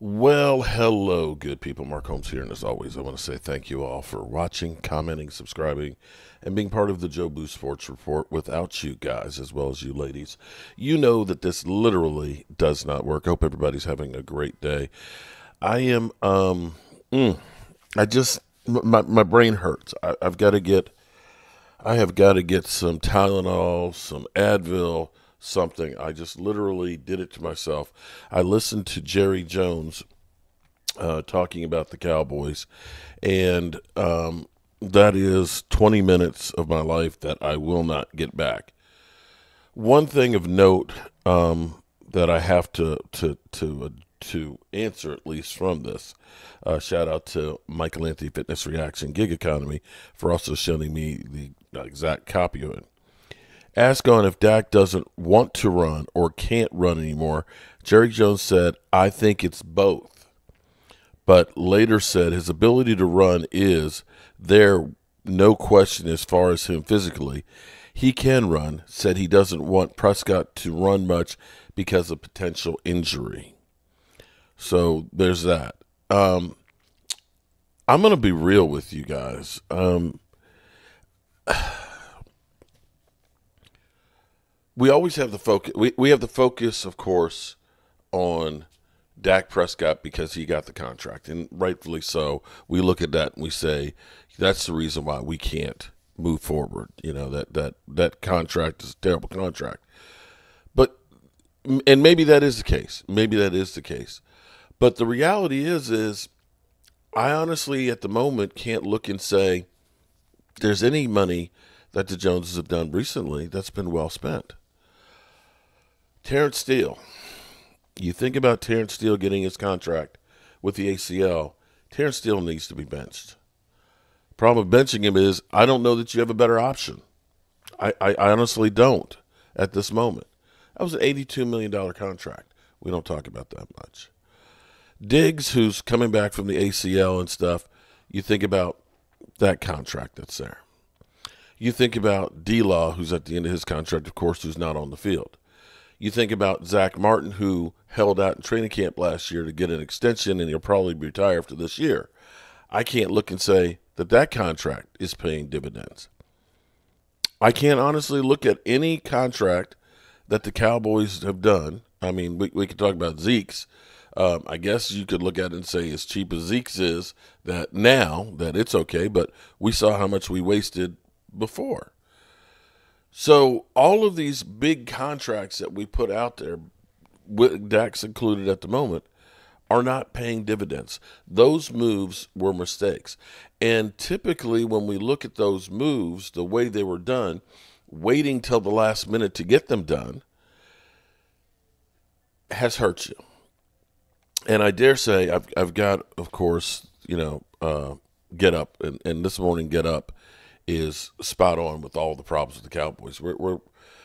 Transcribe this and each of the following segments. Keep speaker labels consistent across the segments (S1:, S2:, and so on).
S1: Well, hello, good people. Mark Holmes here, and as always, I want to say thank you all for watching, commenting, subscribing, and being part of the Joe Boo Sports Report. Without you guys, as well as you ladies, you know that this literally does not work. I hope everybody's having a great day. I am, I just, my brain hurts. I have got to get some Tylenol, some Advil, something. I just literally did it to myself. I listened to Jerry Jones talking about the Cowboys, and that is 20 minutes of my life that I will not get back. One thing of note that I have to answer, at least from this. Shout out to Michael Anthony Fitness Reaction Gig Economy for also sending me the exact copy of it. Asked on if Dak doesn't want to run or can't run anymore, Jerry Jones said, I think it's both. But later said his ability to run is there, no question as far as him physically. He can run, said he doesn't want Prescott to run much because of potential injury. So there's that. I'm going to be real with you guys. We always have the focus. We have the focus, of course, on Dak Prescott because he got the contract, and rightfully so. We look at that and we say that's the reason why we can't move forward. You know, that contract is a terrible contract. But and maybe that is the case. Maybe that is the case. But the reality is I honestly at the moment can't look and say there's any money that the Joneses have done recently that's been well spent. Terrence Steele. You think about Terrence Steele getting his contract with the ACL. Terrence Steele needs to be benched. Problem with benching him is I don't know that you have a better option. I honestly don't at this moment. That was an $82 million contract. We don't talk about that much. Diggs, who's coming back from the ACL and stuff, you think about that contract that's there. You think about D-Law, who's at the end of his contract, of course, who's not on the field. You think about Zach Martin, who held out in training camp last year to get an extension, and he'll probably retire after this year. I can't look and say that contract is paying dividends. I can't honestly look at any contract that the Cowboys have done. I mean, we could talk about Zeke's. I guess you could look at it and say as cheap as Zeke's is, that now that it's okay, but we saw how much we wasted before. So all of these big contracts that we put out there, with Dak's included at the moment, are not paying dividends. Those moves were mistakes. And typically when we look at those moves, the way they were done, waiting till the last minute to get them done has hurt you. And I dare say I've got, of course, Get Up, and this morning Get Up is spot on with all the problems with the Cowboys.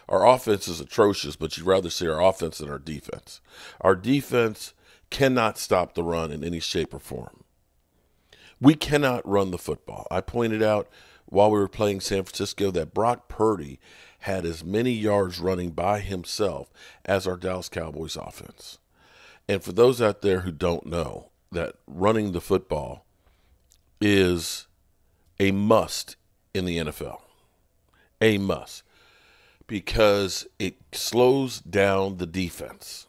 S1: Our offense is atrocious, but you'd rather see our offense than our defense. Our defense cannot stop the run in any shape or form. We cannot run the football. I pointed out while we were playing San Francisco that Brock Purdy had as many yards running by himself as our Dallas Cowboys offense. And for those out there who don't know, that running the football is a must in the NFL. A must. Because it slows down the defense.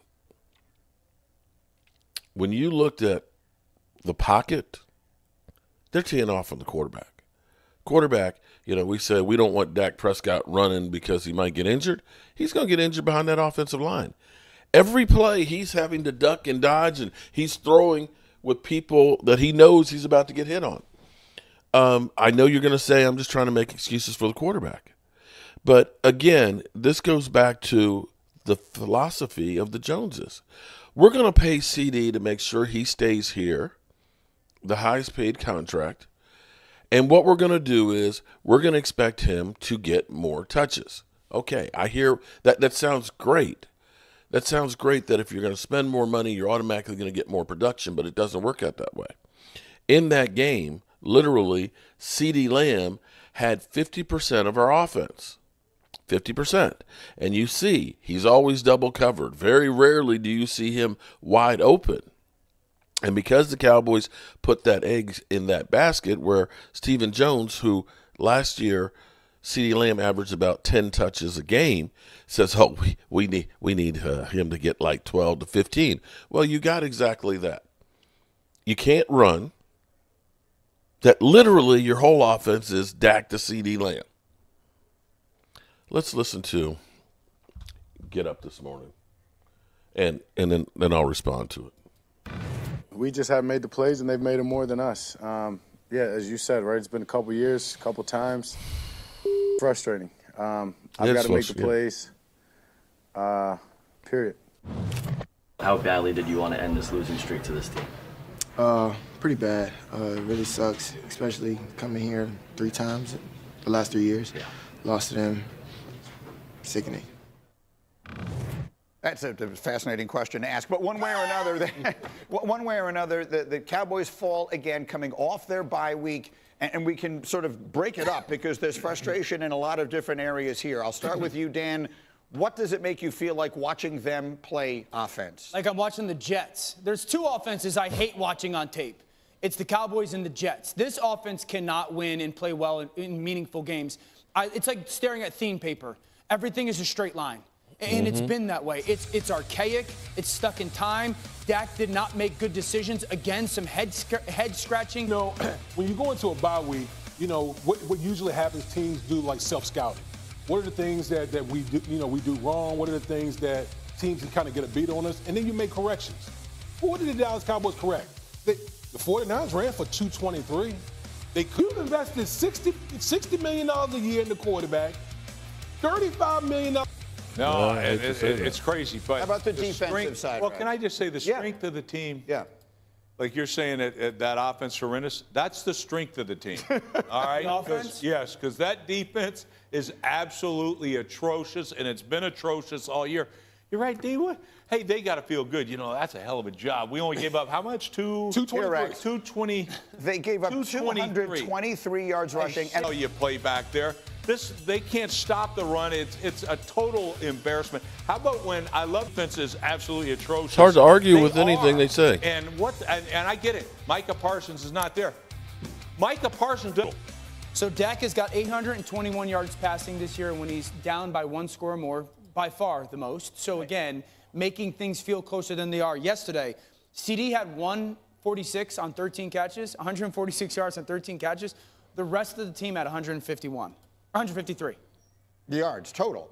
S1: When you looked at the pocket, they're teeing off on the quarterback. Quarterback, we said we don't want Dak Prescott running because he might get injured. He's going to get injured behind that offensive line. Every play he's having to duck and dodge, and he's throwing with people that he knows he's about to get hit on. I know you're going to say I'm just trying to make excuses for the quarterback. But again, this goes back to the philosophy of the Joneses. We're going to pay CD to make sure he stays here, the highest paid contract. And what we're going to do is we're going to expect him to get more touches. Okay, I hear that sounds great. That sounds great that if you're going to spend more money, you're automatically going to get more production, but it doesn't work out that way. In that game, literally, CeeDee Lamb had 50% of our offense. 50%. And you see, he's always double covered. Very rarely do you see him wide open. And because the Cowboys put that egg in that basket where Stephen Jones, who last year CeeDee Lamb averaged about 10 touches a game, says, oh, we need him to get like 12 to 15. Well, you got exactly that. You can't run. That literally your whole offense is Dak to CeeDee Lamb. Let's listen to Get Up This Morning, and then I'll respond to it.
S2: We just haven't made the plays, and they've made them more than us. Yeah, as you said, right, it's been a couple years, a couple times. Frustrating. I've got to make the plays, period.
S3: How badly did you want to end this losing streak to this team?
S4: Pretty bad. It really sucks, especially coming here 3 times the last 3 years.
S3: Yeah.
S4: Lost to them. Sickening.
S5: That's a fascinating question to ask. But one way or another, the Cowboys fall again, coming off their bye week. And we can sort of break it up because there's frustration in a lot of different areas here. I'll start with you, Dan. What does it make you feel like watching them play offense?
S6: Like I'm watching the Jets. There's 2 offenses I hate watching on tape. It's the Cowboys and the Jets. This offense cannot win and play well in meaningful games. It's like staring at theme paper. Everything is a straight line. And it's been that way. It's archaic. It's stuck in time. Dak did not make good decisions. Again, some head scratching.
S7: You know, when you go into a bye week, you know, what usually happens, teams do like self-scouting. What are the things that we do, we do wrong? What are the things that teams can kind of get a beat on us? And then you make corrections. Well, what did the Dallas Cowboys correct? The 49ers ran for 223. They could have invested $60 million a year in the quarterback, $35 million.
S8: No, it's crazy. But
S5: how about the defensive side?
S8: Well, can I just say the strength of the team?
S5: Yeah.
S8: Like you're saying that offense horrendous. That's the strength of the team. All right.
S6: Offense?
S8: Yes, because that defense is absolutely atrocious, and it's been atrocious all year. You're right, D. Hey, they got to feel good. You know, that's a hell of a job. We only gave up how much? 220.
S5: They gave up 223 yards rushing.
S8: And you play back there. They can't stop the run. It's a total embarrassment. How about when I love defenses absolutely atrocious?
S1: It's hard to argue with anything they say.
S8: And I get it. Micah Parsons is not there. Micah Parsons.
S6: So Dak has got 821 yards passing this year, and when he's down by 1 score or more, by far the most. So again, making things feel closer than they are. Yesterday, CD had 146 on 13 catches, 146 yards on 13 catches. The rest of the team had 153
S5: yards total.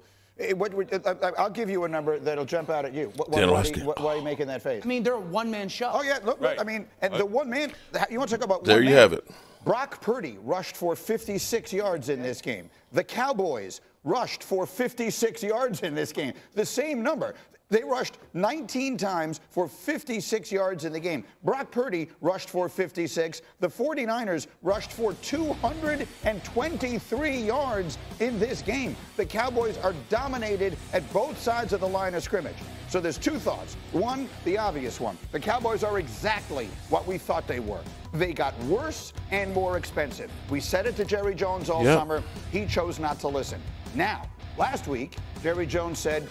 S5: I'll give you a number that'll jump out at you. Why are you making that face?
S6: I mean, they're a one-man show.
S5: Oh, yeah. Look, I mean, and the one man, you want to talk about
S1: there
S5: one
S1: you
S5: man?
S1: have it.
S5: Brock Purdy rushed for 56 yards in this game. The Cowboys rushed for 56 yards in this game. The same number. They rushed 19 times for 56 yards in the game. Brock Purdy rushed for 56. The 49ers rushed for 223 yards in this game. The Cowboys are dominated at both sides of the line of scrimmage. So there's 2 thoughts. One, the obvious one. The Cowboys are exactly what we thought they were. They got worse and more expensive. We said it to Jerry Jones all summer. He chose not to listen. Now, last week, Jerry Jones said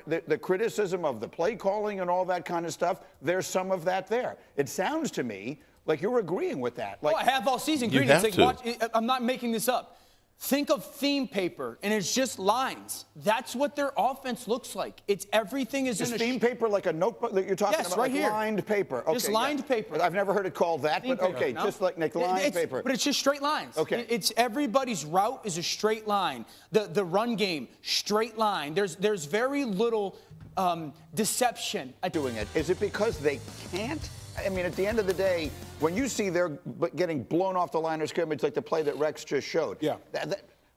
S5: the criticism of the play calling and all that kind of stuff, there's some of that there. It sounds to me like you're agreeing with that. Like,
S6: I have all season.
S1: You have to.
S6: Watch, I'm not making this up. Think of theme paper, and it's just lines. That's what their offense looks like. Everything is in a
S5: theme paper, like a notebook that you're talking about,
S6: right here.
S5: Lined paper. Okay,
S6: just lined paper.
S5: I've never heard it called that, but okay, just like lined paper.
S6: But it's just straight lines.
S5: Okay.
S6: It's everybody's route is a straight line. The run game, straight line. There's very little deception.
S5: Doing it. Is it because they can't? I mean, at the end of the day, when you see they're getting blown off the line of scrimmage like the play that Rex just showed.
S7: Yeah.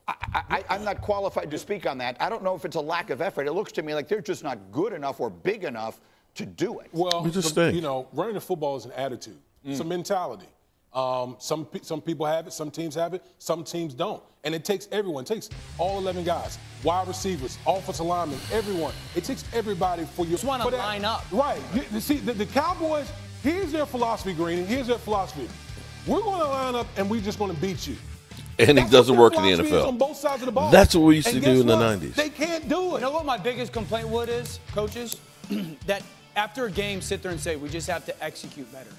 S5: I'm not qualified to speak on that. I don't know if it's a lack of effort. It looks to me like they're just not good enough or big enough to do it.
S7: Well, running the football is an attitude. It's a mentality. Some people have it, some teams have it, some teams don't. And it takes everyone. It takes all 11 guys, wide receivers, offensive linemen, everyone. It takes everybody for you.
S6: Just want to line up.
S7: Right. You see, the Cowboys, here's their philosophy, Greeny. Here's their philosophy. We're going to line up, and we're just going to beat you.
S1: And it doesn't work in the NFL.
S7: On both sides of the ball.
S1: That's what we used to do in the 90s.
S7: They can't do it.
S6: You know what my biggest complaint is, coaches? That after a game, sit there and say, we just have to execute better.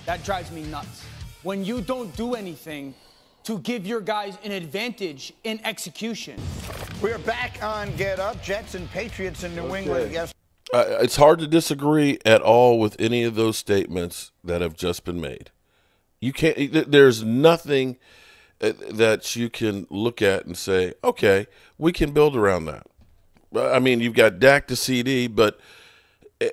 S6: That drives me nuts. When you don't do anything to give your guys an advantage in execution.
S5: We are back on Get Up. Jets and Patriots in New England. Yes.
S1: It's hard to disagree at all with any of those statements that have just been made. You can't. There's nothing that you can look at and say, okay, we can build around that. I mean, you've got Dak to CD, but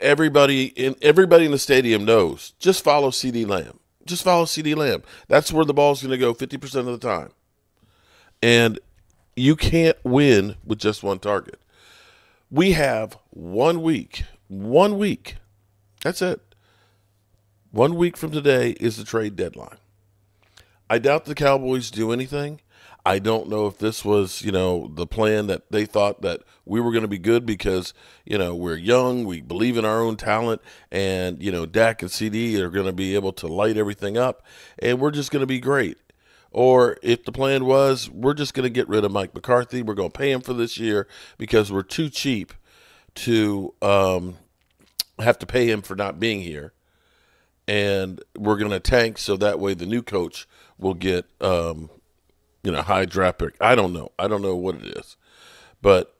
S1: everybody in the stadium knows, just follow CD Lamb. Just follow CD Lamb. That's where the ball's going to go 50% of the time. And you can't win with just one target. We have 1 week. 1 week. That's it. 1 week from today is the trade deadline. I doubt the Cowboys do anything. I don't know if this was, the plan that they thought that we were going to be good because, we're young, we believe in our own talent, and, Dak and CD are going to be able to light everything up, and we're just going to be great. Or if the plan was, we're just going to get rid of Mike McCarthy, we're going to pay him for this year because we're too cheap to have to pay him for not being here, and we're going to tank so that way the new coach will get high draft pick. I don't know. I don't know what it is. But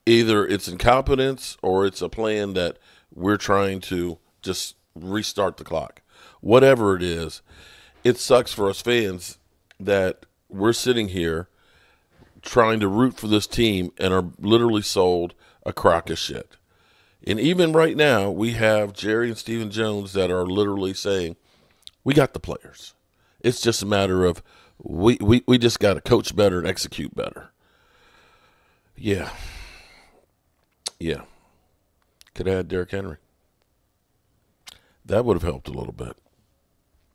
S1: either it's incompetence or it's a plan that we're trying to just restart the clock. Whatever it is, it sucks for us fans that we're sitting here trying to root for this team and are literally sold a crock of shit. And even right now, we have Jerry and Stephen Jones that are literally saying, we got the players. It's just a matter of we just got to coach better and execute better. Yeah. Could have had Derrick Henry. That would have helped a little bit.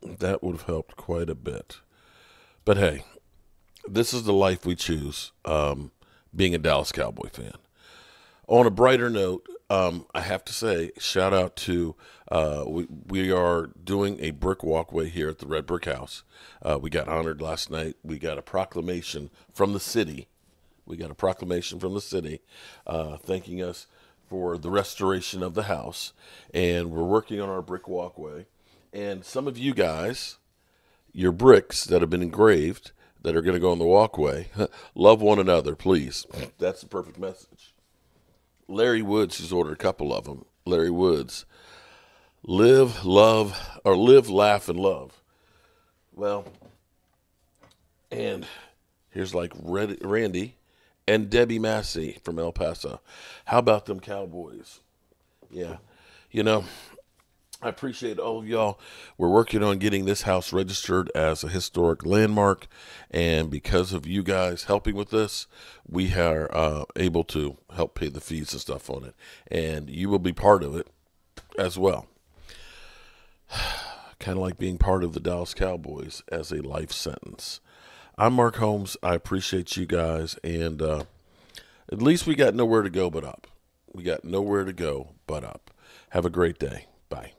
S1: That would have helped quite a bit. But hey, this is the life we choose, being a Dallas Cowboy fan. On a brighter note, I have to say, shout out to we are doing a brick walkway here at the Red Brick House. We got honored last night. We got a proclamation from the city. Thanking us for the restoration of the house. And we're working on our brick walkway. And some of you guys, your bricks that have been engraved that are going to go on the walkway, love one another, please. That's the perfect message. Larry Woods has ordered a couple of them. Larry Woods, live, laugh, and love. Well, and here's like Randy and Debbie Massey from El Paso. How about them Cowboys? Yeah, I appreciate all of y'all. We're working on getting this house registered as a historic landmark, and because of you guys helping with this, we are able to help pay the fees and stuff on it, and you will be part of it as well. Kind of like being part of the Dallas Cowboys as a life sentence. I'm Mark Holmes. I appreciate you guys, and at least we got nowhere to go but up. Have a great day. Bye.